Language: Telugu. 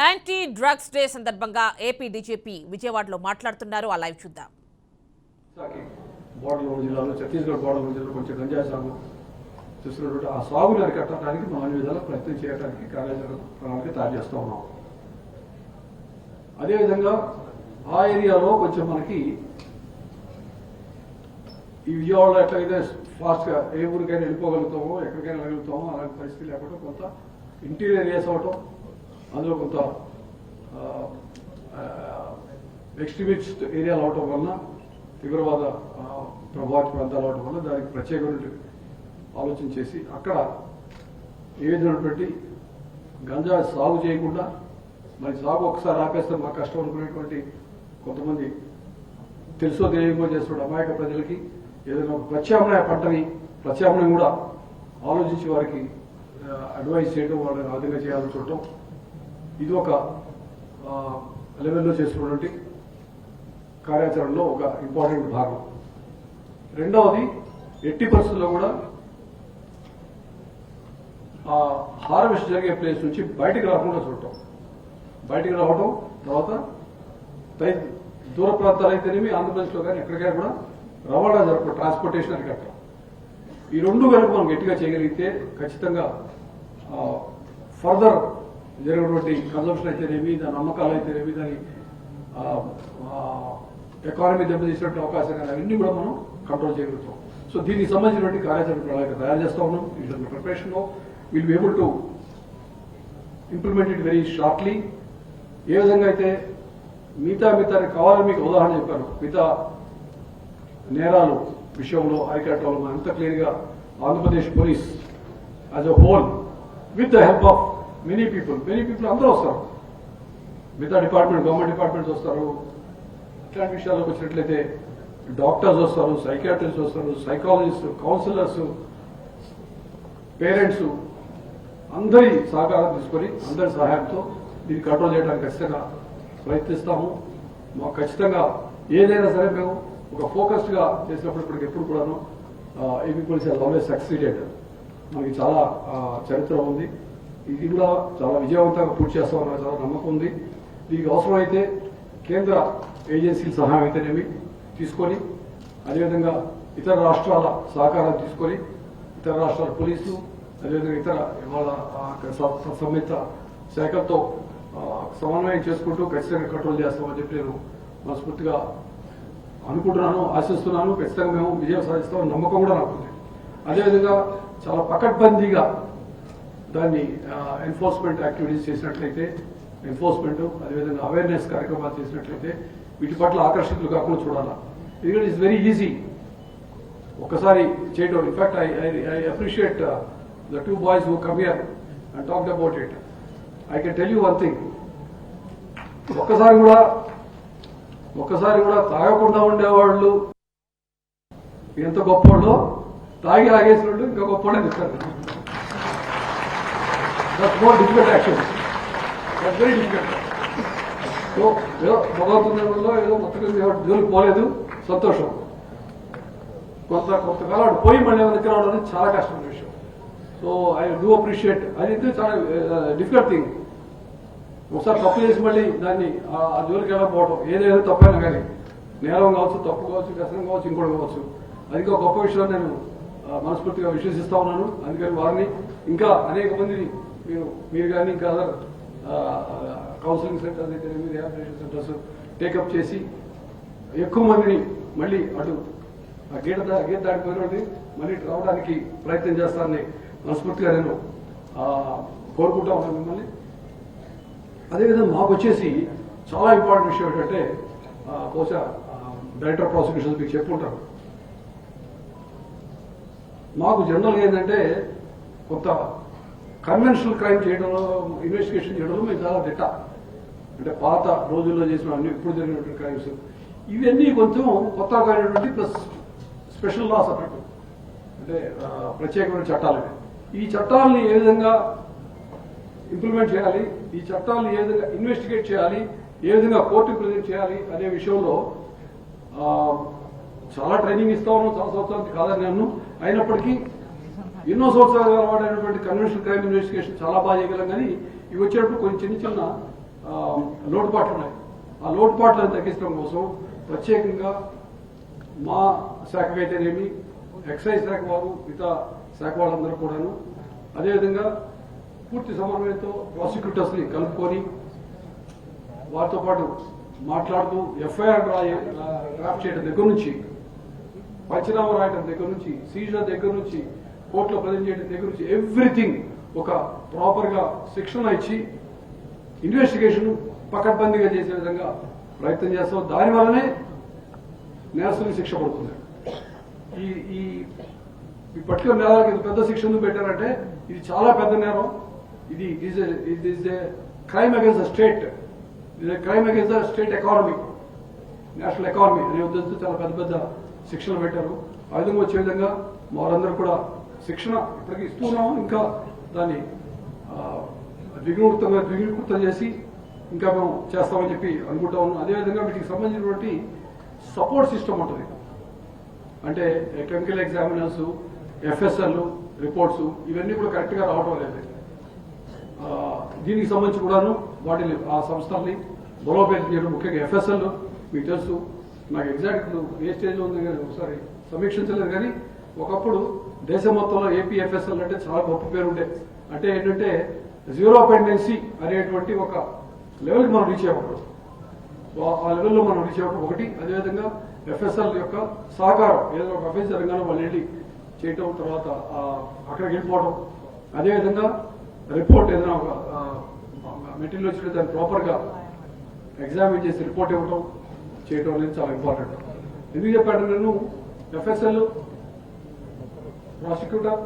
యాంటీ డ్రగ్స్ డే సందర్భంగా ఏపీ డీజీపీ విజయవాడలో మాట్లాడుతున్నారు. ఆ లైవ్ చూద్దాం. బోర్డర్ జిల్లాలో ఛత్తీస్గఢ్ బోర్డర్ జిల్లాలో కొంచెం గంజాయి సాగు చూస్తున్నటువంటి ఆ సాగుని అరికట్టడానికి మనం అన్ని విధాలా ప్రయత్నం చేయడానికి కార్యాచరణ ప్రణాళిక తయారు చేస్తూ ఉన్నాం. అదేవిధంగా ఆ ఏరియాలో కొంచెం మనకి ఈ విజయవాడలో ఎట్లయితే ఫాస్ట్గా ఏ ఊరికైనా వెళ్ళిపోగలుగుతామో ఎక్కడికైనా వెళ్ళగలుగుతామో అలాంటి పరిస్థితి లేకుండా కొంత ఇంటీరియర్ ఏరియాస్ అవటం, అందులో కొంత ఎక్స్ట్రీమిస్ట్ ఏరియాలు అవటం వలన తీవ్రవాద ప్రభావిత ప్రాంతాలు అవటం వల్ల దానికి ప్రత్యేకమైన ఆలోచన చేసి అక్కడ ఏ విధమైనటువంటి గంజా సాగు చేయకుండా, మరి సాగు ఒకసారి ఆపేస్తే మాకు కష్టం అనుకునేటువంటి కొంతమంది తెలుసో తెలియకో చేస్తున్న అమాయక ప్రజలకి ఏదైనా ఒక ప్రత్యామ్నాయం కూడా ఆలోచించి వారికి అడ్వైస్ చేయడం, వాళ్ళని ఆ విధంగా చేయాలని చూడటం, ఇది ఒక లెవెల్లో చేస్తున్నటువంటి కార్యాచరణలో ఒక ఇంపార్టెంట్ భాగం. రెండవది, ఎట్టి పరిస్థితుల్లో కూడా ఆ హార్వెస్ట్ జరిగే ప్లేస్ నుంచి బయటికి రాకుండా చూడటం, బయటికి రావడం, తర్వాత దూర ప్రాంతాలు అయితేనేమి ఆంధ్రప్రదేశ్లో కానీ ఎక్కడికైనా కూడా రవాణా జరపడం, ట్రాన్స్పోర్టేషన్ అరికట్టడం, ఈ రెండు కనుక మనం గట్టిగా చేయగలిగితే ఖచ్చితంగా ఫర్దర్ జరిగినటువంటి కన్సంప్షన్ అయితేనేమి, దాని అమ్మకాలు అయితేనేమి, దాని ఎకానమీ దెబ్బతీసినటువంటి అవకాశం కానీ అవన్నీ కూడా మనం కంట్రోల్ చేయగలుగుతాం. సో దీనికి సంబంధించినటువంటి కార్యాచరణ ప్రణాళిక తయారు చేస్తా ఉన్నాం. ఈ preparation will be able to implement it very shortly. ఏ విధంగా అయితే మిగతా కావాలని మీకు ఉదాహరణ చెప్పాను, మిగతా నేరాలు విషయంలో అరికట్టడంలో మనం ఎంత క్లియర్ గా Andhra Pradesh police as a whole with the help of many people అందరూ వస్తారు, మిగతా డిపార్ట్మెంట్, గవర్నమెంట్ డిపార్ట్మెంట్స్ వస్తారు. ఇట్లాంటి విషయాలకు వచ్చినట్లయితే డాక్టర్స్ వస్తారు, సైకియాట్రిస్ట్ వస్తారు, సైకాలజిస్ట్, కౌన్సిలర్స్, పేరెంట్స్ అందరి సహకారం తీసుకొని అందరి సహాయంతో దీన్ని కంట్రోల్ చేయడానికి ఖచ్చితంగా ప్రయత్నిస్తాము. మాకు ఖచ్చితంగా ఏదైనా సరే మేము ఒక ఫోకస్డ్ గా చేసినప్పుడు ఎప్పుడు కూడాను AP police has always succeeded. మనకి చాలా చరిత్ర ఉంది, ఇది కూడా చాలా విజయవంతంగా పూర్తి చేస్తామన్న చాలా నమ్మకం ఉంది. దీనికి అవసరమైతే కేంద్ర ఏజెన్సీల సహాయం అయితేనేమి తీసుకొని, అదేవిధంగా ఇతర రాష్ట్రాల సహకారం తీసుకొని, ఇతర రాష్ట్రాల పోలీసులు, అదేవిధంగా ఇతర ఇవాళ సంబంధిత శాఖలతో సమన్వయం చేసుకుంటూ ఖచ్చితంగా కంట్రోల్ చేస్తామని చెప్పి నేను మనస్ఫూర్తిగా అనుకుంటున్నాను, ఆశిస్తున్నాను. ఖచ్చితంగా మేము విజయం సాధిస్తామని నమ్మకం కూడా నాకుంది. అదేవిధంగా చాలా పకడ్బందీగా దాన్ని ఎన్ఫోర్స్మెంట్ యాక్టివిటీస్ చేసినట్లయితే, అదేవిధంగా అవేర్నెస్ కార్యక్రమాలు చేసినట్లయితే వీటి పట్ల ఆకర్షితులు కాకుండా చూడాలా. ఎందుకంటే ఇట్స్ వెరీ ఈజీ ఒక్కసారి చేయడం. In fact I appreciate the two boys who come here and talked about it. I can tell you one thing, ఒక్కసారి కూడా తాగకుండా ఉండేవాళ్ళు ఎంత గొప్పవాళ్ళు, తాగి ఆగేసిన వాళ్ళు ఇంకా గొప్పవాళ్ళని చెప్తారు. That's more difficult action, that's very difficult. So ఏదో భగవంతులో ఏదో మొత్తం జోలికి పోలేదు, సంతోషం. కొంతకాలం పోయి మళ్ళీ దగ్గర రావడం అనేది చాలా కష్టమైన విషయం. So I do appreciate. అది చాలా డిఫికల్ట్ థింగ్. ఒకసారి తప్పు చేసి మళ్ళీ దాన్ని ఆ జోలికి వెళ్ళకపోవడం, ఏదైనా తప్పైనా కానీ, నేరం కావచ్చు, తప్పు కావచ్చు, వ్యసనం కావచ్చు, ఇంకోటి కావచ్చు, అది ఇంకా గొప్ప విషయం నేను మనస్ఫూర్తిగా విశ్వసిస్తా ఉన్నాను. అందుకని వారిని ఇంకా అనేక మందిని మీరు కానీ ఇంకా అదర్ కౌన్సిలింగ్ సెంటర్స్ అయితే రిహాబిలిటేషన్ సెంటర్స్ టేకప్ చేసి ఎక్కువ మందిని మళ్ళీ అటు గీత దాటిపోయినది మళ్ళీ రావడానికి ప్రయత్నం చేస్తానని మనస్ఫూర్తిగా నేను కోరుకుంటా ఉన్నాను మిమ్మల్ని. అదేవిధంగా మాకు వచ్చేసి చాలా ఇంపార్టెంట్ విషయం ఏంటంటే, బహుశా డైరెక్టర్ ప్రాసిక్యూషన్స్ మీకు చెప్పుకుంటారు, మాకు జనరల్గా ఏంటంటే కొంత కన్వెన్షనల్ క్రైమ్ చేయడంలో, ఇన్వెస్టిగేషన్ చేయడంలో మేము చాలా దిట్ట. అంటే పాత రోజుల్లో చేసిన అన్ని ఇప్పుడు జరిగినటువంటి క్రైమ్స్ ఇవన్నీ కొంచెం కొత్తగా అయినటువంటి ప్లస్ స్పెషల్ లాస్ అన్నట్టు, అంటే ప్రత్యేకమైన చట్టాలు. ఈ చట్టాలని ఏ విధంగా ఇంప్లిమెంట్ చేయాలి, ఈ చట్టాలను ఏ విధంగా ఇన్వెస్టిగేట్ చేయాలి, ఏ విధంగా కోర్టుకు ప్రజెంట్ చేయాలి అనే విషయంలో చాలా ట్రైనింగ్ ఇస్తా ఉన్నాం. చాలా సంవత్సరాలకి కాదని నేను, అయినప్పటికీ ఎన్నో సంవత్సరాలు అలవాటైనటువంటి కన్వెన్షనల్ క్రైమ్ ఇన్వెస్టిగేషన్ చాలా బాగా చేయగలం. కానీ ఇవి వచ్చేటప్పుడు కొన్ని చిన్న లోటుపాట్లు ఉన్నాయి. ఆ లోటుపాట్లను తగ్గించడం కోసం ప్రత్యేకంగా మా శాఖకైతేనేమి, ఎక్సైజ్ శాఖ వారు, ఇతర శాఖ వాళ్ళందరూ కూడాను అదేవిధంగా పూర్తి సమన్వయంతో ప్రాసిక్యూటర్స్ ని కలుపుకొని వారితో పాటు మాట్లాడుతూ ఎఫ్ఐఆర్ డ్రాఫ్ట్ చేయడం దగ్గర నుంచి, పంచనామా రాయడం దగ్గర నుంచి, సీజర్ దగ్గర నుంచి, కోర్టులో ప్రజెంట్ చేయడం దగ్గర నుంచి ఎవ్రీథింగ్ ఒక ప్రాపర్ గా శిక్షణ ఇచ్చి ఇన్వెస్టిగేషన్ పకడ్బందీగా చేసే విధంగా ప్రయత్నం చేస్తాం. దానివల్లనే నేరస్తులకు శిక్ష పడుతుంది. ఈ ఈ పర్టికులర్ నేరాలకు ఇంత పెద్ద శిక్ష ఎందుకు పెట్టారంటే ఇది చాలా పెద్ద నేరం. ఇది is a crime against the state, ఇది crime against the state economy, national economy అనే ఉద్దేశంతో చాలా పెద్ద పెద్ద శిక్షలు పెట్టారు. ఆ విధంగా వచ్చే విధంగా వారందరూ కూడా శిక్షణ ఇప్పటికీ ఇస్తున్నాము. ఇంకా దాన్ని ద్విగుణీకృతం చేసి ఇంకా మేము చేస్తామని చెప్పి అనుకుంటా ఉన్నాం. అదేవిధంగా వీటికి సంబంధించినటువంటి సపోర్ట్ సిస్టమ్ ఉంటుంది. అంటే కెమికల్ ఎగ్జామినర్స్, ఎఫ్ఎస్ఎల్ రిపోర్ట్స్ ఇవన్నీ కూడా కరెక్ట్ గా రావడం లేదు. దీనికి సంబంధించి కూడాను వాటిని ఆ సంస్థల్ని బలోపేతం చేయడం, ముఖ్యంగా ఎఫ్ఎస్ఎల్ మీకు తెలుసు, నాకు ఎగ్జాక్ట్ ఏ స్టేజ్ లో ఉంది కానీ ఒకసారి సమీక్షించలేదు. కానీ ఒకప్పుడు దేశం మొత్తంలో ఏపీ ఎఫ్ఎస్ఎల్ అంటే చాలా గొప్ప పేరు ఉండే. అంటే ఏంటంటే జీరో పెండెన్సీ అనేటువంటి ఒక లెవెల్కి మనం రీచ్ అయ్యేవాడు. ఆ లెవెల్లో మనం రీచ్ అవ్వడం ఒకటి. అదేవిధంగా ఎఫ్ఎస్ఎల్ యొక్క సహకారం ఏదో ఒక అఫెన్స్ జరగానే వాళ్ళు వెళ్ళి చేయటం, తర్వాత అక్కడికి వెళ్ళిపోవడం, అదేవిధంగా రిపోర్ట్ ఏదైనా ఒక మెటీరియల్ వచ్చిన దాన్ని ప్రాపర్ గా ఎగ్జామిన్ చేసి రిపోర్ట్ ఇవ్వడం చేయడం అనేది చాలా ఇంపార్టెంట్. ఎందుకు చెప్పాను నేను, ఎఫ్ఎస్ఎల్, ప్రాసిక్యూటర్,